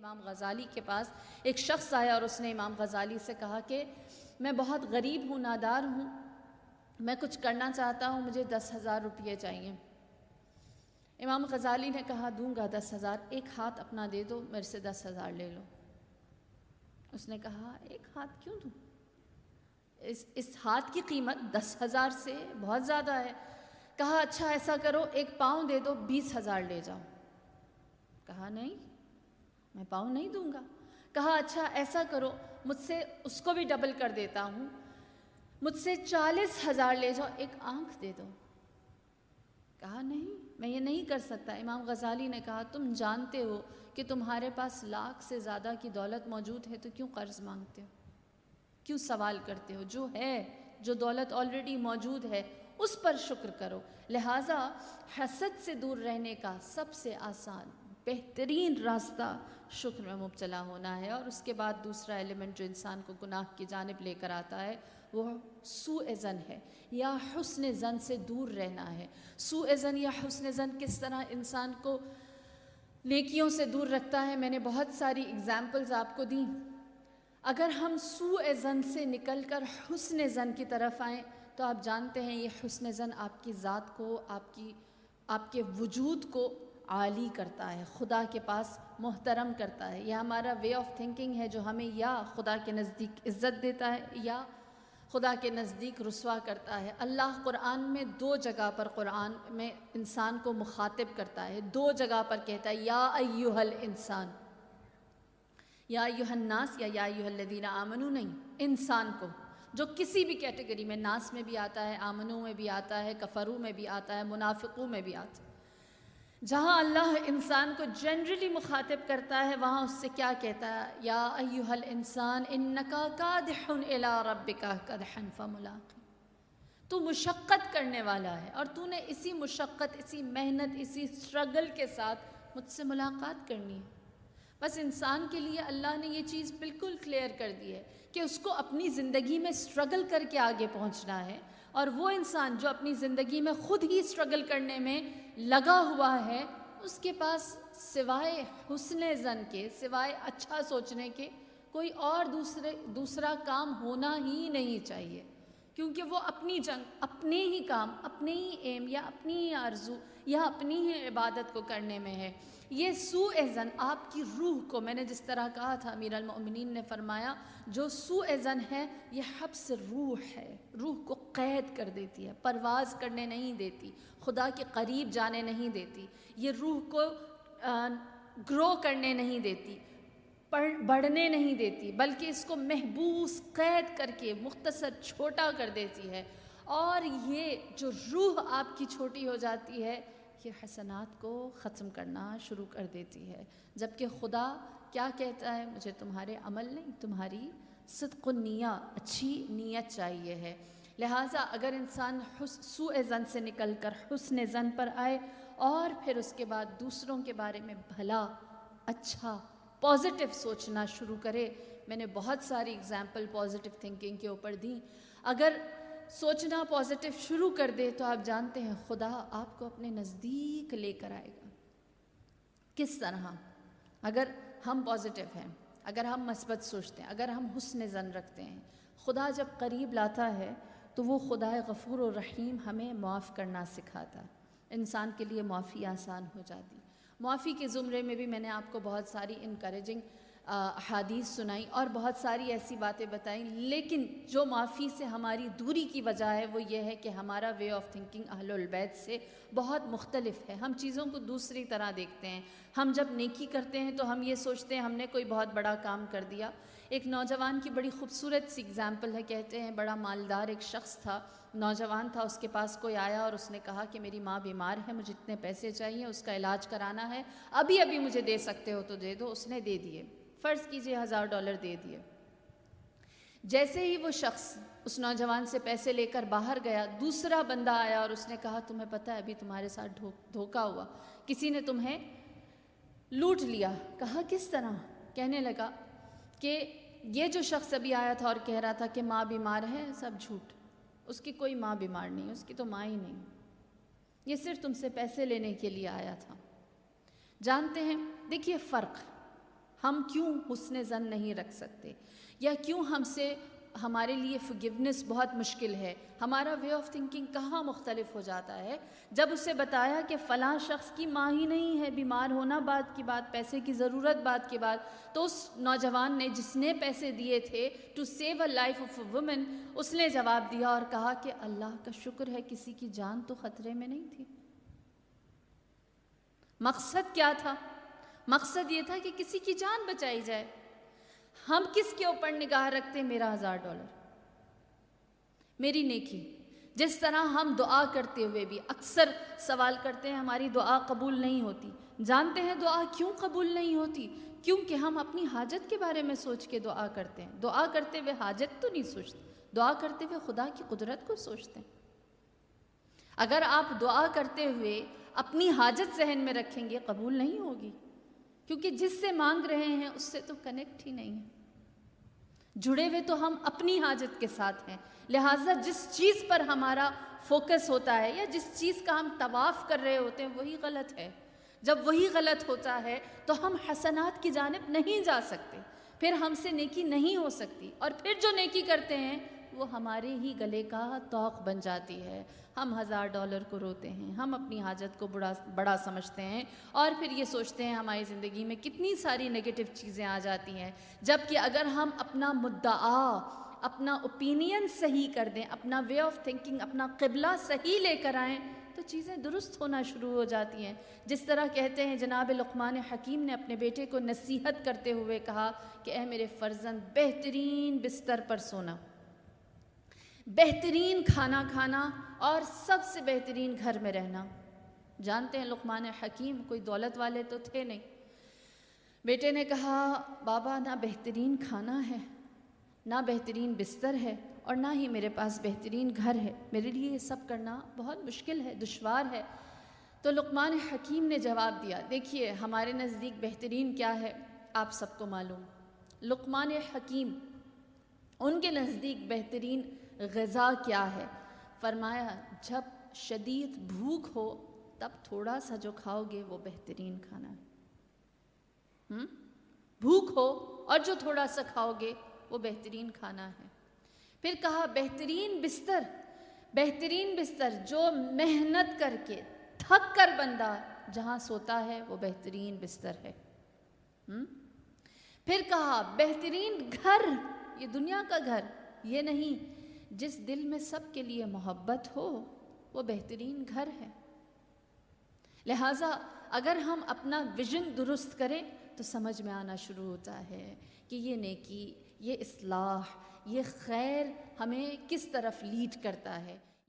امام غزالی کے پاس ایک شخص آیا اور اس نے امام غزالی سے کہا کہ میں بہت غریب ہوں، نادار ہوں، میں کچھ کرنا چاہتا ہوں، مجھے 10,000 روپیے چاہیے۔ امام غزالی نے کہا دوں گا 10,000، ایک ہاتھ اپنا دے دو، میرے سے 10,000 لے لو۔ اس نے کہا ایک ہاتھ کیوں دوں، اس ہاتھ کی قیمت 10,000 سے بہت زیادہ ہے۔ کہا اچھا ایسا کرو، ایک پاؤں دے دو، 20,000 لے جاؤ۔ کہا نہیں، میں پاؤں نہیں دوں گا۔ کہا اچھا ایسا کرو، مجھ سے اس کو بھی ڈبل کر دیتا ہوں، مجھ سے 40,000 لے جاؤ، ایک آنکھ دے دو۔ کہا نہیں، میں یہ نہیں کر سکتا۔ امام غزالی نے کہا تم جانتے ہو کہ تمہارے پاس لاکھ سے زیادہ کی دولت موجود ہے تو کیوں قرض مانگتے ہو، کیوں سوال کرتے ہو؟ جو ہے، جو دولت آلریڈی موجود ہے اس پر شکر کرو۔ لہٰذا حسد سے دور رہنے کا سب سے آسان بہترین راستہ شکر میں مبتلا ہونا ہے۔ اور اس کے بعد دوسرا ایلیمنٹ جو انسان کو گناہ کی جانب لے کر آتا ہے وہ سوء ظن ہے، یا حسن ظن سے دور رہنا ہے۔ سوء ظن یا حسن ظن کس طرح انسان کو نیکیوں سے دور رکھتا ہے، میں نے بہت ساری اگزامپلز آپ کو دیں۔ اگر ہم سوء ظن سے نکل کر حسن ظن کی طرف آئیں تو آپ جانتے ہیں یہ حسن ظن آپ کی ذات کو، آپ کے وجود کو عالی کرتا ہے، خدا کے پاس محترم کرتا ہے۔ یہ ہمارا وے آف تھنکنگ ہے جو ہمیں یا خدا کے نزدیک عزت دیتا ہے یا خدا کے نزدیک رسوا کرتا ہے۔ اللہ قرآن میں 2 جگہ پر قرآن میں انسان کو مخاطب کرتا ہے، 2 جگہ پر کہتا ہے یا ایھا الانسان، یا ایھا الناس یا ایھا الذین آمنوا، نہیں، انسان کو، جو کسی بھی کیٹیگری میں، ناس میں بھی آتا ہے، آمنو میں بھی آتا ہے، کفرو میں بھی آتا ہے، منافقوں میں بھی آتا ہے۔ جہاں اللہ انسان کو جنرلی مخاطب کرتا ہے وہاں اس سے کیا کہتا ہے؟ یا ایھا الانسان انک کادح الی ربک کدحا فملاقی، تو مشقت کرنے والا ہے اور تو نے اسی مشقت، اسی محنت، اسی اسٹرگل کے ساتھ مجھ سے ملاقات کرنی ہے۔ بس انسان کے لیے اللہ نے یہ چیز بالکل کلیئر کر دی ہے کہ اس کو اپنی زندگی میں اسٹرگل کر کے آگے پہنچنا ہے، اور وہ انسان جو اپنی زندگی میں خود ہی اسٹرگل کرنے میں لگا ہوا ہے اس کے پاس سوائے حسن ظن کے، سوائے اچھا سوچنے کے کوئی اور دوسرا کام ہونا ہی نہیں چاہیے، کیونکہ وہ اپنی جنگ، اپنے ہی کام، اپنے ہی ایم یا اپنی ہی آرزو یا اپنی ہی عبادت کو کرنے میں ہے۔ یہ سوء ظن آپ کی روح کو، میں نے جس طرح کہا تھا امیر المؤمنین نے فرمایا جو سوء ظن ہے یہ حبس روح ہے، روح کو قید کر دیتی ہے، پرواز کرنے نہیں دیتی، خدا کے قریب جانے نہیں دیتی، یہ روح کو گرو کرنے نہیں دیتی، بڑھنے نہیں دیتی، بلکہ اس کو محبوس قید کر کے مختصر چھوٹا کر دیتی ہے۔ اور یہ جو روح آپ کی چھوٹی ہو جاتی ہے یہ حسنات کو ختم کرنا شروع کر دیتی ہے، جبکہ خدا کیا کہتا ہے؟ مجھے تمہارے عمل نہیں، تمہاری صدق النیہ، اچھی نیت چاہیے ہے۔ لہٰذا اگر انسان سوء ظن سے نکل کر حسن ظن پر آئے اور پھر اس کے بعد دوسروں کے بارے میں بھلا، اچھا، پازیٹیو سوچنا شروع کرے، میں نے بہت ساری اگزامپل پازیٹیو تھنکنگ کے اوپر دیں، اگر سوچنا پازیٹیو شروع کر دے تو آپ جانتے ہیں خدا آپ کو اپنے نزدیک لے کر آئے گا۔ کس طرح؟ اگر ہم پازیٹیو ہیں، اگر ہم مثبت سوچتے ہیں، اگر ہم حسن ظن رکھتے ہیں، خدا جب قریب لاتا ہے تو وہ خدا غفور و رحیم ہمیں معاف کرنا سکھاتا ہے، انسان کے لیے معافی آسان ہو جاتی۔ معافی کے زمرے میں بھی میں نے آپ کو بہت ساری انکریجنگ احادیث سنائی اور بہت ساری ایسی باتیں بتائیں، لیکن جو معافی سے ہماری دوری کی وجہ ہے وہ یہ ہے کہ ہمارا وے آف تھنکنگ اہل البیت سے بہت مختلف ہے، ہم چیزوں کو دوسری طرح دیکھتے ہیں۔ ہم جب نیکی کرتے ہیں تو ہم یہ سوچتے ہیں ہم نے کوئی بہت بڑا کام کر دیا۔ ایک نوجوان کی بڑی خوبصورت سی اگزامپل ہے، کہتے ہیں بڑا مالدار ایک شخص تھا، نوجوان تھا، اس کے پاس کوئی آیا اور اس نے کہا کہ میری ماں بیمار ہے، مجھے اتنے پیسے چاہیے، اس کا علاج کرانا ہے، ابھی مجھے دے سکتے ہو تو دے دو۔ اس نے دے دیے، فرض کیجئے $1000 دے دیے۔ جیسے ہی وہ شخص اس نوجوان سے پیسے لے کر باہر گیا، دوسرا بندہ آیا اور اس نے کہا تمہیں پتہ ہے ابھی تمہارے ساتھ دھوکہ ہوا، کسی نے تمہیں لوٹ لیا۔ کہا کس طرح؟ کہنے لگا کہ یہ جو شخص ابھی آیا تھا اور کہہ رہا تھا کہ ماں بیمار ہے، سب جھوٹ، اس کی کوئی ماں بیمار نہیں، اس کی تو ماں ہی نہیں، یہ صرف تم سے پیسے لینے کے لیے آیا تھا۔ جانتے ہیں، دیکھیے فرق، ہم کیوں حسن ظن نہیں رکھ سکتے؟ یا کیوں ہمارے لیے forgiveness بہت مشکل ہے؟ ہمارا وے آف تھنکنگ کہاں مختلف ہو جاتا ہے؟ جب اسے بتایا کہ فلاں شخص کی ماں ہی نہیں ہے، بیمار ہونا بات کی بات، پیسے کی ضرورت بات کی بات، تو اس نوجوان نے جس نے پیسے دیے تھے to save a life of a woman, اس نے جواب دیا اور کہا کہ اللہ کا شکر ہے کسی کی جان تو خطرے میں نہیں تھی۔ مقصد کیا تھا؟ مقصد یہ تھا کہ کسی کی جان بچائی جائے۔ ہم کس کے اوپر نگاہ رکھتے؟ میرا $1000، میری نیکی۔ جس طرح ہم دعا کرتے ہوئے بھی اکثر سوال کرتے ہیں ہماری دعا قبول نہیں ہوتی۔ جانتے ہیں دعا کیوں قبول نہیں ہوتی؟ کیونکہ ہم اپنی حاجت کے بارے میں سوچ کے دعا کرتے ہیں۔ دعا کرتے ہوئے حاجت تو نہیں سوچتے، دعا کرتے ہوئے خدا کی قدرت کو سوچتے ہیں۔ اگر آپ دعا کرتے ہوئے اپنی حاجت ذہن میں رکھیں گے قبول نہیں ہوگی، کیونکہ جس سے مانگ رہے ہیں اس سے تو کنیکٹ ہی نہیں ہے۔ جڑے ہوئے تو ہم اپنی حاجت کے ساتھ ہیں، لہٰذا جس چیز پر ہمارا فوکس ہوتا ہے یا جس چیز کا ہم طواف کر رہے ہوتے ہیں وہی غلط ہے۔ جب وہی غلط ہوتا ہے تو ہم حسنات کی جانب نہیں جا سکتے، پھر ہم سے نیکی نہیں ہو سکتی، اور پھر جو نیکی کرتے ہیں وہ ہمارے ہی گلے کا طوق بن جاتی ہے۔ ہم $1000 کو روتے ہیں، ہم اپنی حاجت کو بڑا سمجھتے ہیں، اور پھر یہ سوچتے ہیں ہماری زندگی میں کتنی ساری نیگیٹو چیزیں آ جاتی ہیں، جبکہ اگر ہم اپنا مدعا، اپنا اوپینین صحیح کر دیں، اپنا وے آف تھنکنگ، اپنا قبلہ صحیح لے کر آئیں تو چیزیں درست ہونا شروع ہو جاتی ہیں۔ جس طرح کہتے ہیں جناب لقمان حکیم نے اپنے بیٹے کو نصیحت کرتے ہوئے کہا کہ اے میرے فرزند، بہترین بستر پر سونا، بہترین کھانا کھانا اور سب سے بہترین گھر میں رہنا۔ جانتے ہیں لقمان حکیم کوئی دولت والے تو تھے نہیں۔ بیٹے نے کہا بابا نہ بہترین کھانا ہے، نہ بہترین بستر ہے، اور نہ ہی میرے پاس بہترین گھر ہے، میرے لیے یہ سب کرنا بہت مشکل ہے، دشوار ہے۔ تو لقمان حکیم نے جواب دیا، دیکھیے ہمارے نزدیک بہترین کیا ہے آپ سب کو معلوم۔ لقمان حکیم ان کے نزدیک بہترین غذا کیا ہے؟ فرمایا جب شدید بھوک ہو تب تھوڑا سا جو کھاؤ گے وہ بہترین کھانا ہے۔ بھوک ہو اور جو تھوڑا سا کھاؤ گے وہ بہترین کھانا ہے۔ پھر کہا بہترین بستر، بہترین بستر جو محنت کر کے تھک کر بندہ جہاں سوتا ہے وہ بہترین بستر ہے۔ پھر کہا بہترین گھر، یہ دنیا کا گھر یہ نہیں، جس دل میں سب کے لیے محبت ہو وہ بہترین گھر ہے۔ لہٰذا اگر ہم اپنا ویژن درست کریں تو سمجھ میں آنا شروع ہوتا ہے کہ یہ نیکی، یہ اصلاح، یہ خیر ہمیں کس طرف لیڈ کرتا ہے۔